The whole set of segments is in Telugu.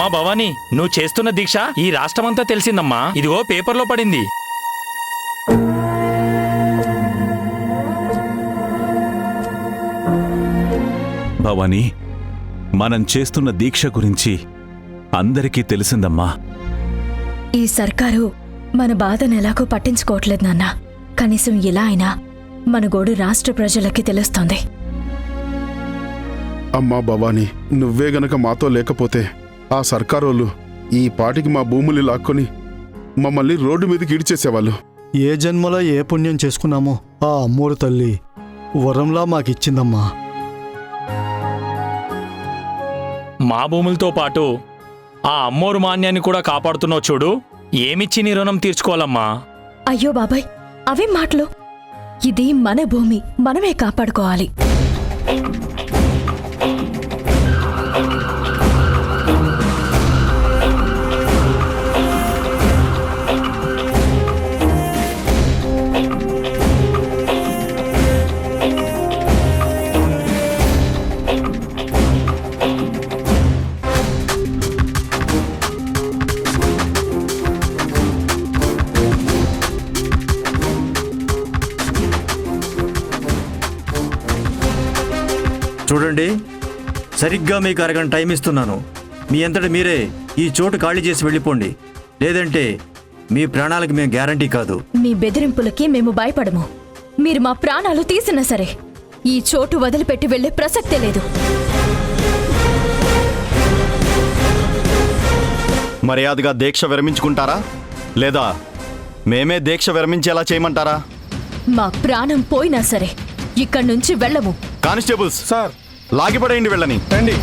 అమ్మా భవానీ, నువ్వు చేస్తున్న దీక్ష ఈ రాష్ట్రమంతా తెలిసిందమ్మా. ఇదిగో పేపర్లో పడింది. భవానీ, మనం చేస్తున్న దీక్ష గురించి అందరికీ తెలిసిందమ్మా. ఈ సర్కారు మన బాధను ఎలాగో పట్టించుకోవట్లేదు నాన్న. కనీసం ఇలా అయినా మన గోడు రాష్ట్ర ప్రజలకి తెలుస్తోంది. అమ్మా భవానీ, నువ్వే గనక మాతో లేకపోతే ఆ సర్కారోళ్ళు ఈ పాటికి మా భూములు లాక్కొని మమ్మల్ని రోడ్డు మీదకి ఈడ్చేసేవాళ్ళు. ఏ జన్మలో ఏ పుణ్యం చేసుకున్నామో ఆ అమ్మోరు తల్లి వరంలా మాకిచ్చిందమ్మా. మా భూములతో పాటు ఆ అమ్మోరు మాన్యాన్ని కూడా కాపాడుతున్నావు చూడు. ఏమిచ్చి నీ రుణం తీర్చుకోవాలమ్మా? అయ్యో బాబాయ్, అవే మాటలు. ఇది మన భూమి, మనమే కాపాడుకోవాలి. చూడండి, సరిగ్గా మీకు అరగంట టైం ఇస్తున్నాను. మీ అంతటా మీరే ఈ చోటు ఖాళీ చేసి వెళ్ళిపోండి. లేదంటే మీ ప్రాణాలకు మేము గ్యారంటీ కాదు. మీ బెదిరింపులకి మేము భయపడము. మీరు మా ప్రాణాలు తీసినా సరే ఈ చోటు వదిలిపెట్టి వెళ్లే ప్రసక్తే లేదు. మర్యాదగా దీక్ష విరమించుకుంటారా లేదా మేమే దీక్ష విరమించేలా చేయమంటారా? మా ప్రాణం పోయినా సరే ఇక్కడి నుంచి వెళ్ళము. కానిస్టేబుల్స్ సార్, లాగిపడేయండి వెళ్ళని. రండి.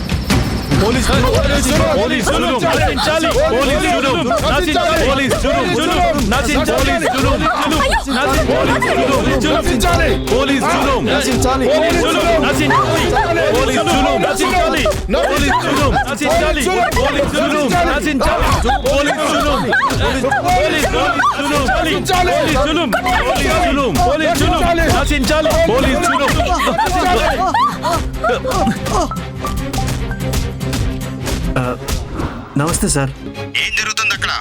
నమస్తే సార్. ఏం జరుగుతుంది అక్కడ?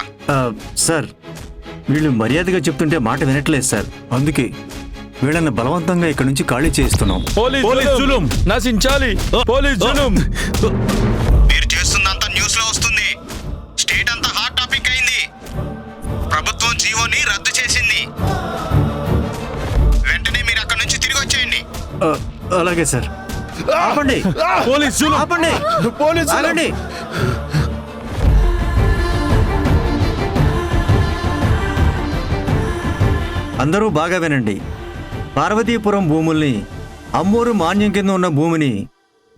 సార్, వీళ్ళు మర్యాదగా చెప్తుంటే మాట వినట్లేదు సార్. అందుకే వీళ్ళని బలవంతంగా ఇక్కడ నుంచి ఖాళీ చేయిస్తున్నాం. మీరు చేస్తున్నంత న్యూస్ లో వస్తుంది. స్టేట్ అంతా హాట్ టాపిక్ అయింది. ప్రభుత్వం జీవోని రద్దు చేసింది. వెంటనే మీరు అక్కడ నుంచి తిరిగి వచ్చేయండి. అలాగే సార్. ఆపండి, ఆపండి, ఆగండి. అందరూ బాగా వినండి. పార్వతీపురం భూముల్ని, అమ్మోరు మాన్యం కింద ఉన్న భూమిని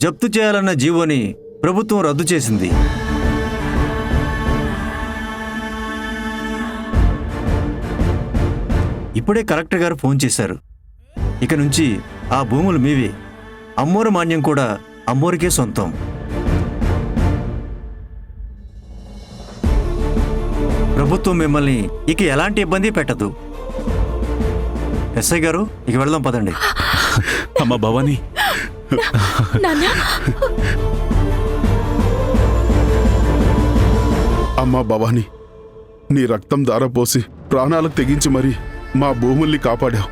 జప్తు చేయాలన్న జీవోని ప్రభుత్వం రద్దు చేసింది. ఇప్పుడే కలెక్టర్ గారు ఫోన్ చేశారు. ఇక నుంచి ఆ భూములు మీవే. అమ్మోరు మాన్యం కూడా అమ్మోరికే సొంతం. ప్రభుత్వం మిమ్మల్ని ఇక ఎలాంటి ఇబ్బంది పెట్టదు. ఎస్ఐ గారు, ఇక వెళ్దాం పదండి. అమ్మ భవానీ, అమ్మా భవానీ, నీ రక్తం ధారపోసి ప్రాణాలకు తెగించి మరీ మా భూముల్ని కాపాడావు.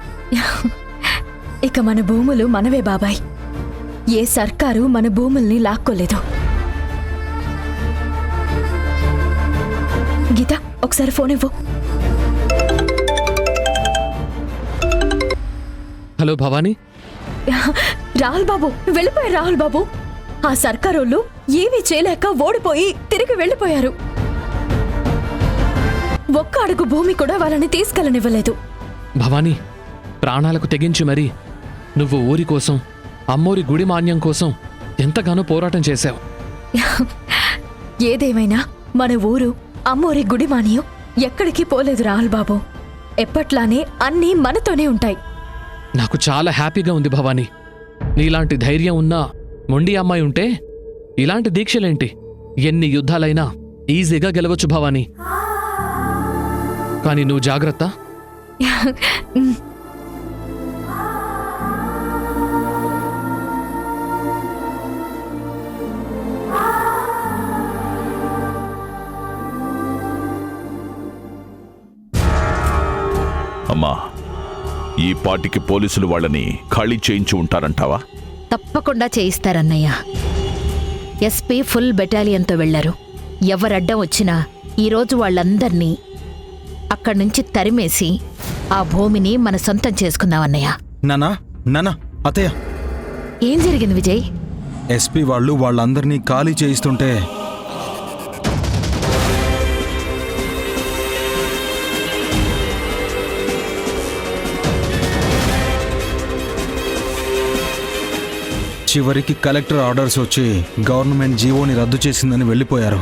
ఇక మన భూములు మనవే బాబాయ్. ఏ సర్కారు మన భూముల్ని లాక్కోలేదు. గీత, ఒకసారి ఫోన్ ఇవ్వు. హలో భవానీ. రాహుల్ బాబు వెళ్ళిపోయారు. రాహుల్ బాబు, ఆ సర్కారోళ్ళు ఏమీ చేయలేక ఓడిపోయి తిరిగి వెళ్ళిపోయారు. ఒక్క అడుగు భూమి కూడా వాళ్ళని తీసుకెళ్ళనివ్వలేదు. భవానీ, ప్రాణాలకు తెగించి మరి నువ్వు ఊరి కోసం, అమ్మోరి గుడి మాన్యం కోసం ఎంతగానో పోరాటం చేశావు. ఏదేమైనా మన ఊరు, అమ్మోరి గుడి మాన్యం ఎక్కడికి పోలేదు రాహుల్ బాబు. ఎప్పట్లానే అన్నీ మనతోనే ఉంటాయి. నాకు చాలా హ్యాపీగా ఉంది భవానీ. నీలాంటి ధైర్యం ఉన్న మొండి అమ్మాయి ఉంటే ఇలాంటి దీక్షలేంటి? ఎన్ని యుద్ధాలైనా ఈజీగా గెలవచ్చు భవానీ. కానీ నువ్వు జాగ్రత్త. అమ్మా, ఈ పాటికి పోలీసులు వాళ్ళని ఖాళీ చేయించి ఉంటారంటావా? తప్పకుండా చేయిస్తారన్నయ్య. ఎస్పీ ఫుల్ బెటాలియన్తో వెళ్లారు. ఎవరడ్డం వచ్చినా ఈరోజు వాళ్ళందర్నీ అక్కడి నుంచి తరిమేసి ఆ భూమిని మన సొంతం చేసుకుందామన్నయ్య. నానా నానా అత్తయ్య, ఏం జరిగింది విజయ్? ఎస్పీ వాళ్ళు వాళ్ళందరినీ ఖాళీ చేయిస్తుంటే చివరికి కలెక్టర్ ఆర్డర్స్ వచ్చి గవర్నమెంట్ జీవోని రద్దు చేసిందని వెళ్ళిపోయారు.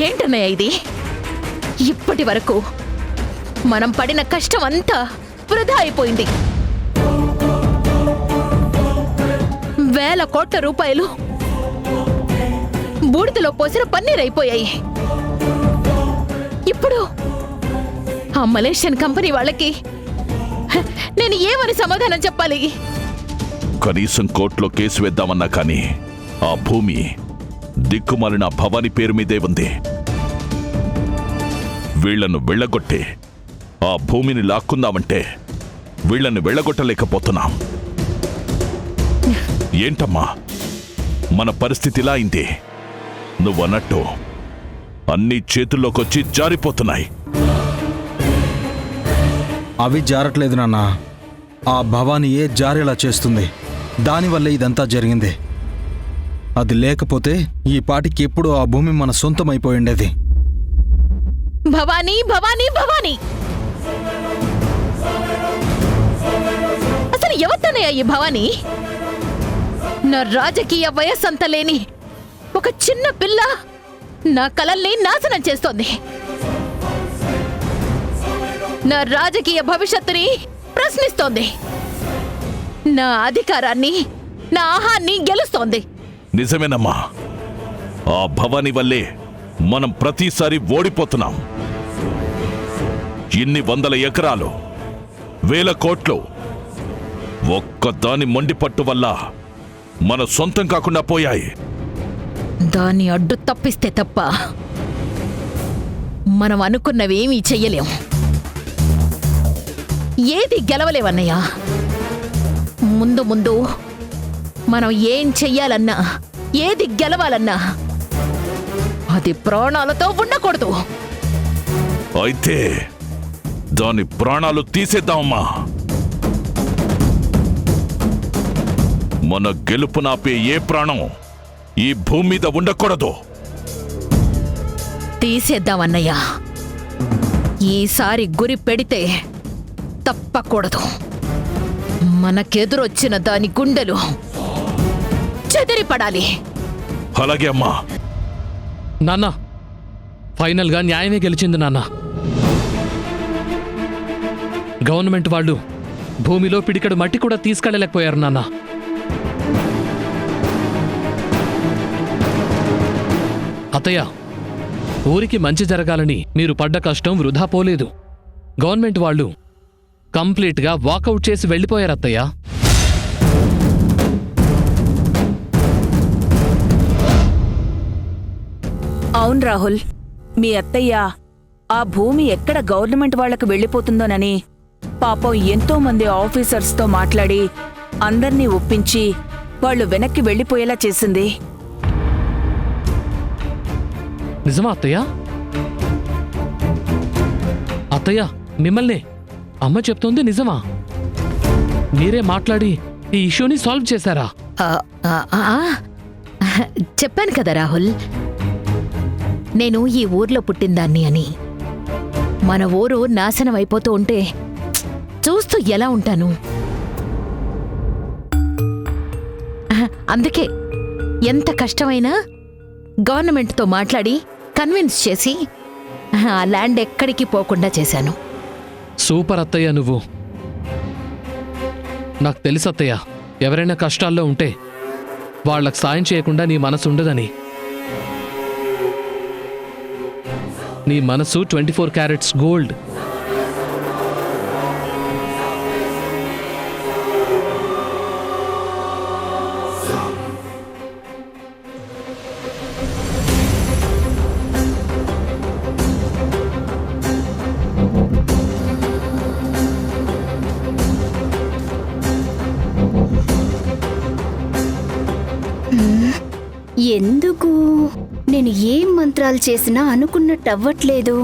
ఏంటన్నయ్య ఇది? ఇప్పటి వరకు మనం పడిన కష్టం అంతా వృధా అయిపోయింది. వేల కోట్ల రూపాయలు బూడిదలో పోసిన పన్నీరైపోయాయి. ఇప్పుడు ఆ మలేషియన్ కంపెనీ వాళ్ళకి నేను ఏమని సమాధానం చెప్పాలి? కనీసం కోర్టులో కేసు వేద్దామన్నా కానీ ఆ భూమి దిక్కుమాలిన భవాని పేరు మీదే ఉంది. వీళ్లను వెళ్ళగొట్టి ఆ భూమిని లాక్కుందామంటే వీళ్లను వెళ్ళగొట్టలేకపోతున్నాం. ఏంటమ్మా మన పరిస్థితి ఇలా అయింది? నువ్వన్నట్టు అన్ని చేతుల్లోకొచ్చి జారిపోతున్నాయి. అవి జారట్లేదు నాన్న, ఆ భవానీయే జారేలా చేస్తుంది. దానివల్లే ఇదంతా జరిగింది. అది లేకపోతే ఈ పాటికి ఎప్పుడూ ఆ భూమి మన సొంతమైపోయి ఉండేది. భవానీ భవానీ భవానీ, అసలు ఎవరితోనయ్యా ఈ భవానీ? నా రాజకీయ వయస్సంత లేని ఒక చిన్న పిల్ల నా కలల్ని నాశనం చేస్తోంది. నా రాజకీయ భవిష్యత్తుని ప్రశ్నిస్తోంది. నా అధికారాన్ని, నా ఆహాన్ని గెలుస్తోంది. నిజమేనమ్మా, ఆ భవాని వల్లే మనం ప్రతిసారి ఓడిపోతున్నాం. ఇన్ని వందల ఎకరాలు, వేల కోట్లు ఒక్కదాని మొండిపట్టు వల్ల మన సొంతం కాకుండా పోయాయి. దాన్ని అడ్డు తప్పిస్తే తప్ప మనం అనుకున్నవేమీ చెయ్యలేం. ఏది గెలవలేవన్నయ్యా. ముందు ముందు మనం ఏం చెయ్యాలన్నా, ఏది గెలవాలన్నా అది ప్రాణాలతో ఉండకూడదు. అయితే దాని ప్రాణాలు తీసేద్దామమ్మా. మన గెలుపు నాపే ఏ ప్రాణం ఈ భూమి మీద ఉండకూడదు. తీసేద్దామన్నయ్యా. ఈసారి గురి పెడితే తప్పకూడదు. మనకెదురొచ్చిన దాని గుండెలు చెదిరిపడాలి. అలాగే అమ్మా. నాన్న, ఫైనల్గా న్యాయమే గెలిచింది నాన్న. గవర్నమెంట్ వాళ్ళు భూమిలో పిడికడు మట్టి కూడా తీసుకెళ్ళలేకపోయారు నాన్న. అత్తయ్య, ఊరికి మంచి జరగాలని మీరు పడ్డ కష్టం వృధా పోలేదు. గవర్నమెంట్ వాళ్ళు కంప్లీట్గా వాకౌట్ చేసి వెళ్ళిపోయారు అత్తయ్య. అవును రాహుల్, మీ అత్తయ్య ఆ భూమి ఎక్కడ గవర్నమెంట్ వాళ్లకు వెళ్ళిపోతుందోనని పాపం ఎంతో మంది ఆఫీసర్స్తో మాట్లాడి అందర్నీ ఒప్పించి వాళ్ళు వెనక్కి వెళ్ళిపోయేలా చేసింది. నిజమా అత్తయ్య? అత్తయ్య, మిమ్మల్ని అమ్మ చెప్తోంది నిజమా? మీరే మాట్లాడి ఈ ఇష్యూని సాల్వ్ చేశారా? చెప్పాను కదా రాహుల్, నేను ఈ ఊర్లో పుట్టిందాన్ని అని. మన ఊరు నాశనం అయిపోతూ ఉంటే చూస్తూ ఎలా ఉంటాను? అందుకే ఎంత కష్టమైనా గవర్నమెంట్తో మాట్లాడి కన్విన్స్ చేసి ఆ ల్యాండ్ ఎక్కడికి పోకుండా చేశాను. సూపర్ అత్తయ్య నువ్వు. నాకు తెలుసు అత్తయ్య, ఎవరైనా కష్టాల్లో ఉంటే వాళ్ళకు సాయం చేయకుండా నీ మనసు ఉండదని. నీ మనసు 24 క్యారెట్స్ గోల్డ్. ఎందుకు నేను ఏం మంత్రాలు చేసినా అనుకున్నట్టు అవ్వట్లేదు?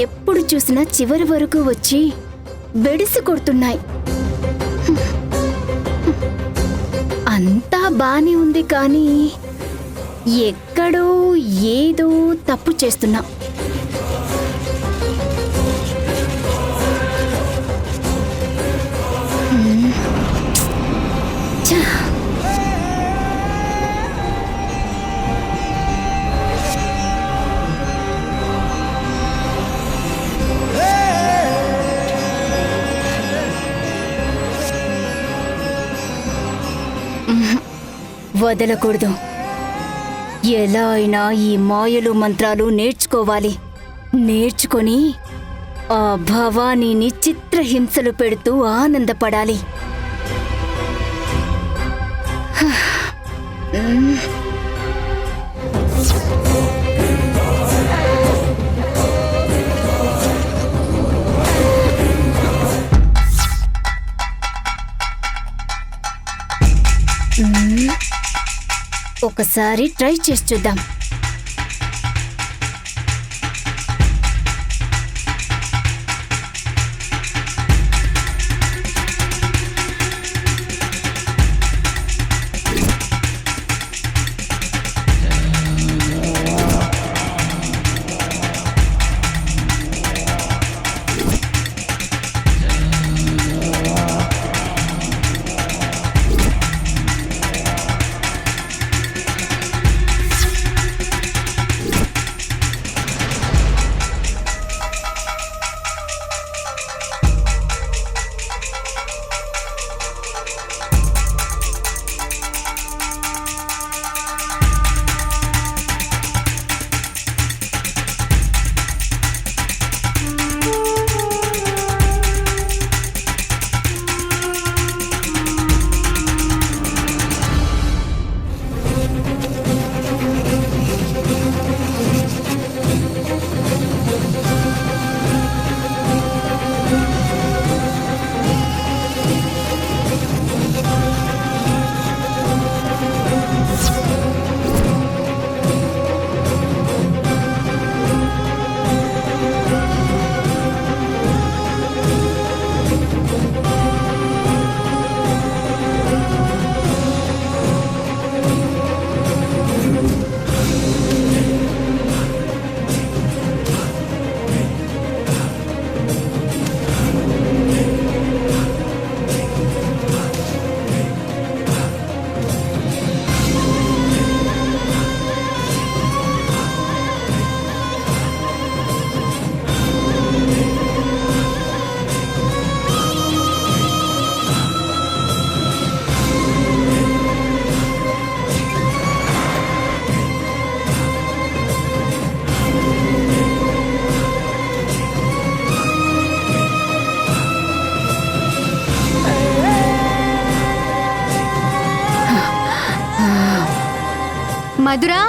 ఎప్పుడు చూసినా చివరి వరకు వచ్చి బెడిసి కొడుతున్నాయి. అంతా బానే ఉంది కానీ ఎక్కడో ఏదో తప్పు చేస్తున్నా. ఛ! వదలకూడదు. ఎలా అయినా ఈ మాయలు మంత్రాలు నేర్చుకోవాలి. నేర్చుకొని ఆ భవానీని చిత్రహింసలు పెడుతూ ఆనందపడాలి. ఒకసారి ట్రై చేసి చూద్దాం. మధురా,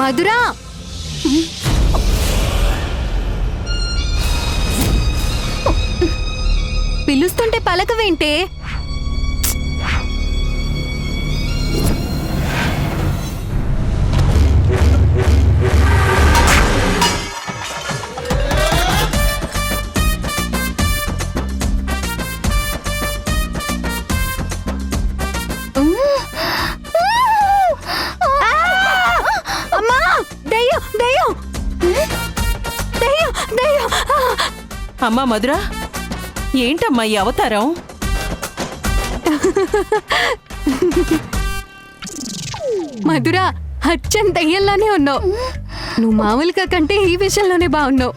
మధురా, పిలుస్తుంటే పలకవేంటే? అమ్మా మధురా, ఏంటమ్మా ఈ అవతారం? మధురా, అచ్చం దయ్యంలానే ఉన్నావు. నువ్వు మామూలుగా కంటే ఈ విషయంలోనే బాగున్నావు.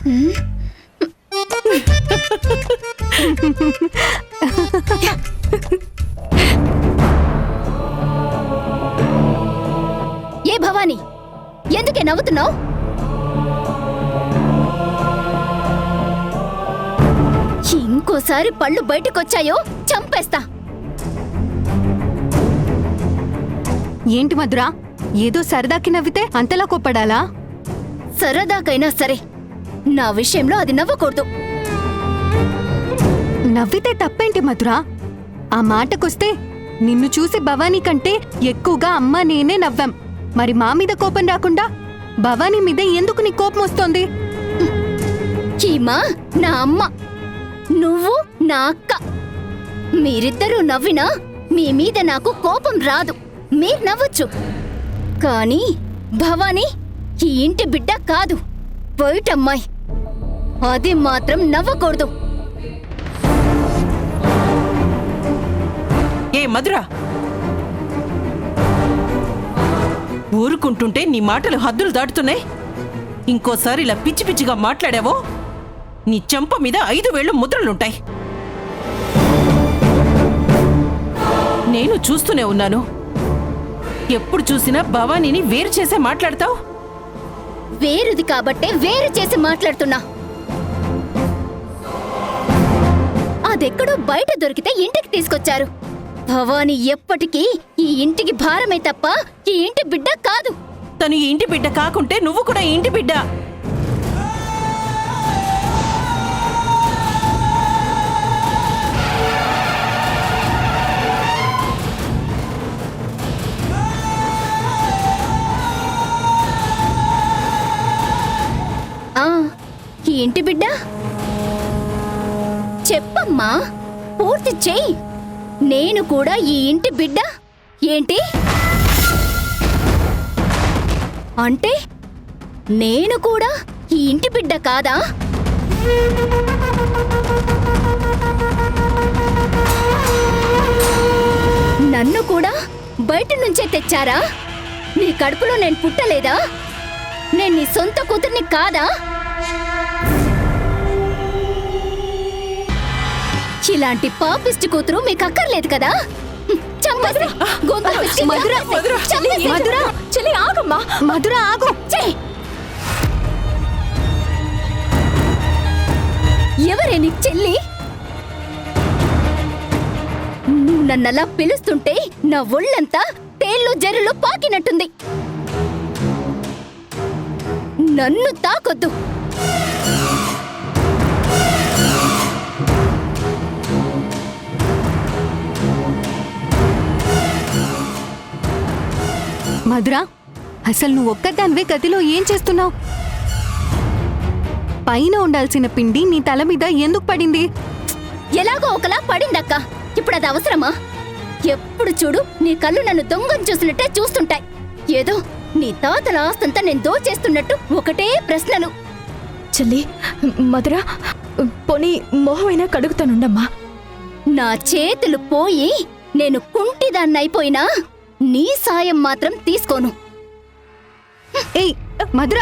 ఏ భవానీ, ఎందుకే నవ్వుతున్నావు? ఇంకోసారి పళ్ళు బయటకొచ్చాయో చంపేస్తా. ఏంటి మధురా, ఏదో సరదాకి నవ్వితే అంతలా కోప్పడాలా? సరదాకైనా సరే నా విషయంలో అది నవ్వకూడదు. నవ్వితే తప్పేంటి మధురా? ఆ మాటకొస్తే నిన్ను చూసి భవానీ కంటే ఎక్కువగా అమ్మ నేనే నవ్వాం. మరి మా మీద కోపం రాకుండా భవానీ మీద ఎందుకు నీ కోపం వస్తోంది? చీమా నా అమ్మ, నువ్వు నా అక్క. మీరిద్దరూ నవ్వినా మీ మీద నాకు కోపం రాదు. మీరు నవ్వచ్చు, కానీ భవానీ ఈ ఇంటి బిడ్డ కాదు, బయటమ్మాయి. అది మాత్రం నవ్వకూడదు. ఏ మధురా, ఊరుకుంటుంటే నీ మాటలు హద్దులు దాటుతున్నాయి. ఇంకోసారి ఇలా పిచ్చి పిచ్చిగా మాట్లాడావో నీ చెంప మీద 5 వేళ్లు ముద్రలుంటాయి. నేను చూస్తూనే ఉన్నాను. ఎప్పుడు చూసినా భవానీని వేరు చేసే మాట్లాడతావు. వేరుది కాబట్టే వేరు చేసి మాట్లాడుతున్నా. అదెక్కడో బయట దొరికితే ఇంటికి తీసుకొచ్చారు. భవానీ ఎప్పటికీ ఈ ఇంటికి భారమే తప్ప ఈ ఇంటి బిడ్డ కాదు. తను ఈ ఇంటి బిడ్డ కాకుంటే నువ్వు కూడా ఈ ఇంటి బిడ్డ. ఈ ఇంటి బిడ్డ చెప్పమ్మా, పూర్తి చెయ్యి. నేను కూడా ఈ ఇంటి బిడ్డ ఏంటి అంటే? నేను కూడా ఈ ఇంటి బిడ్డ కాదా? నన్ను కూడా బయట నుంచే తెచ్చారా? నీ కడుపులో నేను పుట్టలేదా? నేను నీ సొంత కూతుర్ని కాదా? ఇలాంటి పాపిష్టి కూతురు మీకు అక్కర్లేదు కదా? ఎవరే నీ చెల్లి? నువ్వు నన్నలా పిలుస్తుంటే నా ఒళ్ళంతా తేళ్ళు జర్రులు పాకినట్టుంది. నన్ను తాకొద్దు. మధురా, అసలు నువ్వు ఒక్కదానివే గదిలో ఏం చేస్తున్నావు? పైన ఉండాల్సిన పిండి నీ తల మీద ఎందుకు పడింది? ఎలాగో ఒకలా పడిందక్క. ఇప్పుడు అది అవసరమా? ఎప్పుడు చూడు నీ కళ్ళు నన్ను దొంగను చూసినట్టే చూస్తుంటాయి. ఏదో నీ తాతల ఆస్తంతా నేను దోచేస్తున్నట్టు ఒకటే ప్రశ్నలు. చెల్లి, మధురా, పోనీ మొహమైనా కడుగుతానుండమ్మా. నా చేతులు పోయి నేను కుంటిదాన్నైపోయినా నీ సాయం మాత్రం తీసుకోను. ఏయ్ మధురా,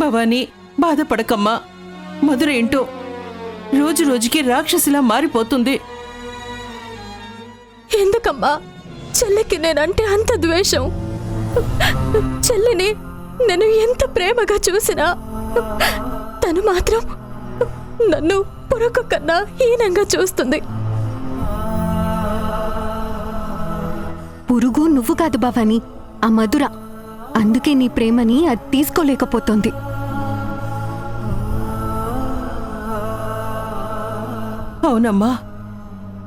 భవానీ బాధపడకమ్మా. మధుర ఏంటో రోజు రోజుకి రాక్షసిలా మారిపోతుంది. ఎందుకమ్మా చెల్లికి నేనంటే అంత ద్వేషం? చెల్లిని నేను ఎంత ప్రేమగా చూసినా తను మాత్రం నన్ను పురుగు కన్నా హీనంగా చూస్తుంది. పురుగు నువ్వు కాదు భవానీ, ఆ మధుర. అందుకే నీ ప్రేమని అది తీసుకోలేకపోతోంది. అవునమ్మా,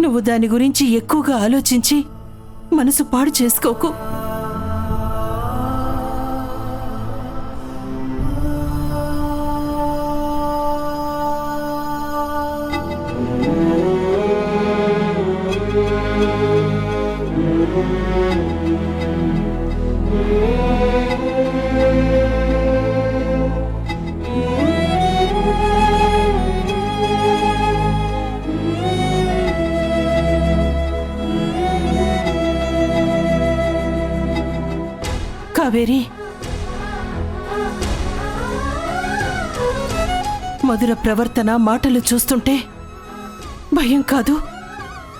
నువ్వు దాని గురించి ఎక్కువగా ఆలోచించి మనసు పాడు చేసుకోకు. కావేరి, మధుర ప్రవర్తన మాటలు చూస్తుంటే భయం కాదు,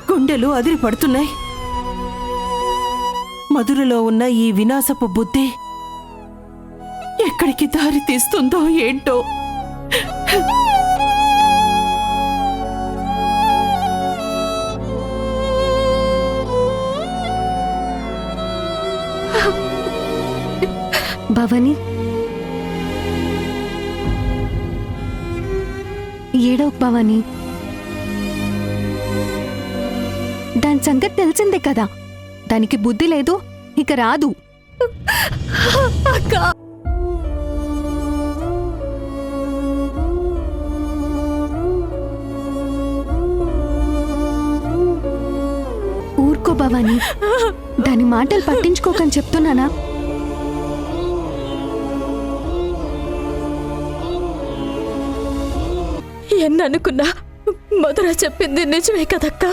గుండెలు అదిరి పడుతున్నాయి. మధురలో ఉన్న ఈ వినాశపు బుద్ధి ఎక్కడికి దారి తీస్తుందో ఏంటో. భవానీ, ఏడవకు భవానీ. దాని సంగతి తెలిసిందే కదా. దానికి బుద్ధి లేదు, ఇక రాదు. అక్క ఊరుకో భవానీ, దాని మాటలు పట్టించుకోకని చెప్తున్నానా? ఎన్ననుకున్నా మధుర చెప్పింది నిజమే కదక్క.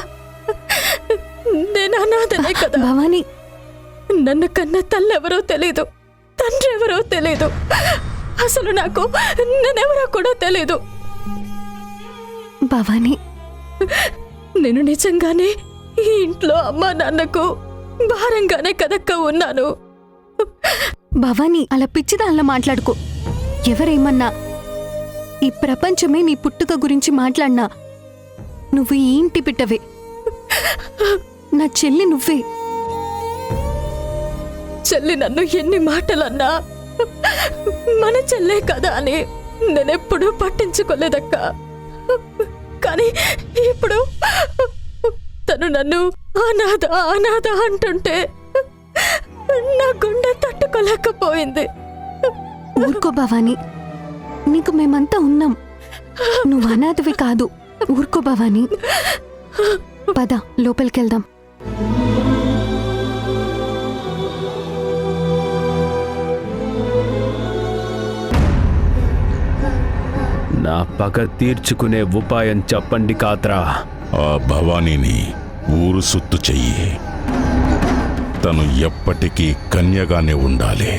నేను అనాథనే కదా భవానీ. నన్ను కన్న తల్లెవరో తెలీదు, తండ్రి ఎవరో తెలీదు, అసలు నాకు నేనెవరో కూడా తెలీదు. భవానీ, నేను నిజంగానే ఈ ఇంట్లో అమ్మా నాన్నకు భారంగానే కదక్క ఉన్నాను. భవానీ, అలా పిచ్చిదానిలా మాట్లాడుకో. ఎవరేమన్నా, ఈ ప్రపంచమే నీ పుట్టుక గురించి మాట్లాడినా నువ్వు ఈ ఇంటి బిడ్డవే. నా చెల్లి నువ్వే. చెల్లి నన్ను ఎన్ని మాటలన్నా మన చెల్లే కదా అని నేనెప్పుడూ పట్టించుకోలేదక్క. కానీ ఇప్పుడు తను నన్ను అనాథ అనాథ అంటుంటే నా గుండె తట్టుకోలేకపోయింది. ఊరుకో భవానీ, నీకు మేమంతా ఉన్నాం. నువ్వు అనాథవి కాదు. ఊరుకో భవానీ. పద, లోపలికెళ్దాం. నా పగ తీర్చుకునే ఉపాయం చెప్పండి కాత్రా. ఆ భవానీని ఊరు సుత్తు చెయ్యి. తను ఎప్పటికీ కన్యగానే ఉండాలి.